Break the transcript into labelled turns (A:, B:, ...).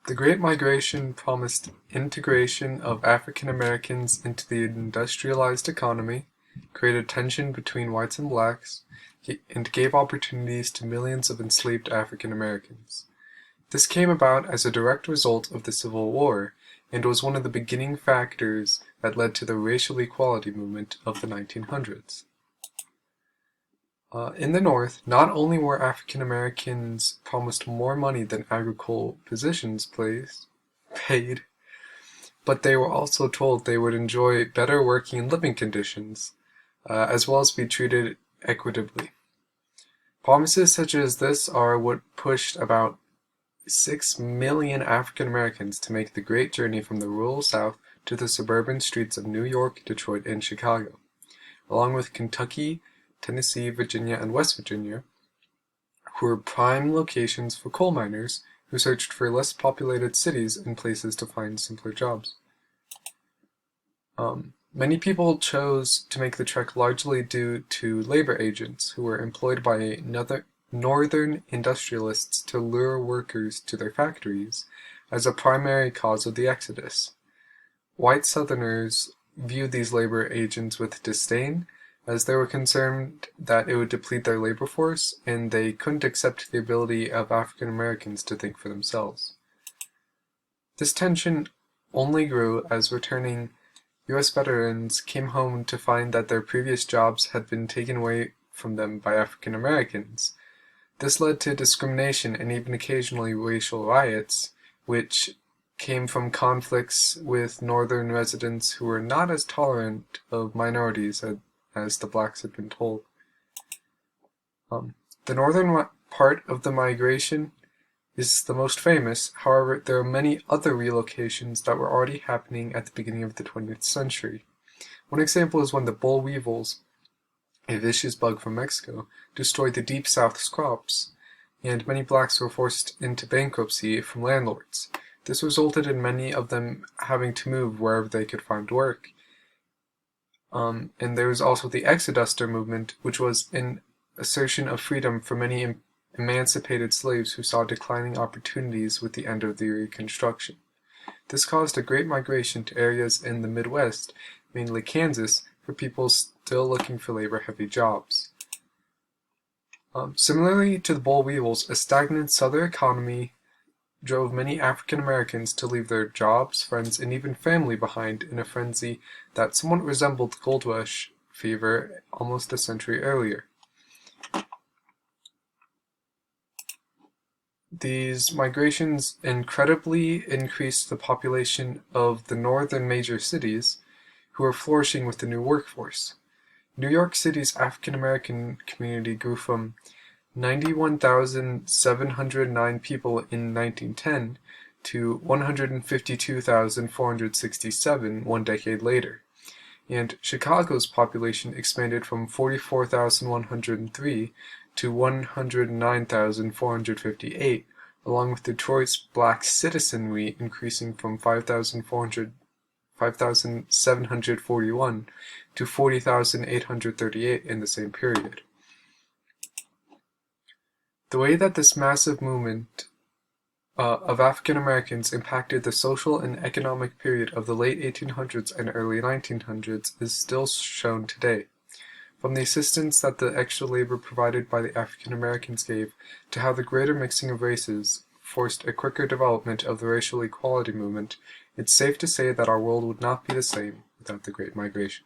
A: The Great Migration promised integration of African Americans into the industrialized economy, created tension between whites and blacks, and gave opportunities to millions of enslaved African Americans. This came about as a direct result of the Civil War and was one of the beginning factors that led to the racial equality movement of the 1900s. In the North, not only were African Americans promised more money than agricultural positions paid, but they were also told they would enjoy better working and living conditions, as well as be treated equitably. Promises such as this are what pushed about 6 million African Americans to make the great journey from the rural South to the suburban streets of New York, Detroit, and Chicago, along with Kentucky, Tennessee, Virginia, and West Virginia, who were prime locations for coal miners who searched for less populated cities and places to find simpler jobs. Many people chose to make the trek largely due to labor agents who were employed by northern industrialists to lure workers to their factories as a primary cause of the exodus. White Southerners viewed these labor agents with disdain, as they were concerned that it would deplete their labor force, and they couldn't accept the ability of African Americans to think for themselves. This tension only grew as returning U.S. veterans came home to find that their previous jobs had been taken away from them by African Americans. This led to discrimination and even occasionally racial riots, which came from conflicts with northern residents who were not as tolerant of minorities as the blacks had been told. The northern part of the migration is the most famous. However, there are many other relocations that were already happening at the beginning of the 20th century. One example is when the boll weevils, a vicious bug from Mexico, destroyed the Deep South's crops, and many blacks were forced into bankruptcy from landlords. This resulted in many of them having to move wherever they could find work. And there was also the Exoduster movement, which was an assertion of freedom for many emancipated slaves who saw declining opportunities with the end of the Reconstruction. This caused a great migration to areas in the Midwest, mainly Kansas, for people still looking for labor-heavy jobs. Similarly to the boll weevils, a stagnant southern economy drove many African Americans to leave their jobs, friends, and even family behind in a frenzy that somewhat resembled the Gold Rush fever almost a century earlier. These migrations incredibly increased the population of the northern major cities, who were flourishing with the new workforce. New York City's African American community grew from 91,709 people in 1910 to 152,467 one decade later, and Chicago's population expanded from 44,103 to 109,458, along with Detroit's black citizenry increasing from 5,741 to 40,838 in the same period. The way that this massive movement of African Americans impacted the social and economic period of the late 1800s and early 1900s is still shown today. From the assistance that the extra labor provided by the African Americans gave, to how the greater mixing of races forced a quicker development of the racial equality movement, it's safe to say that our world would not be the same without the Great Migration.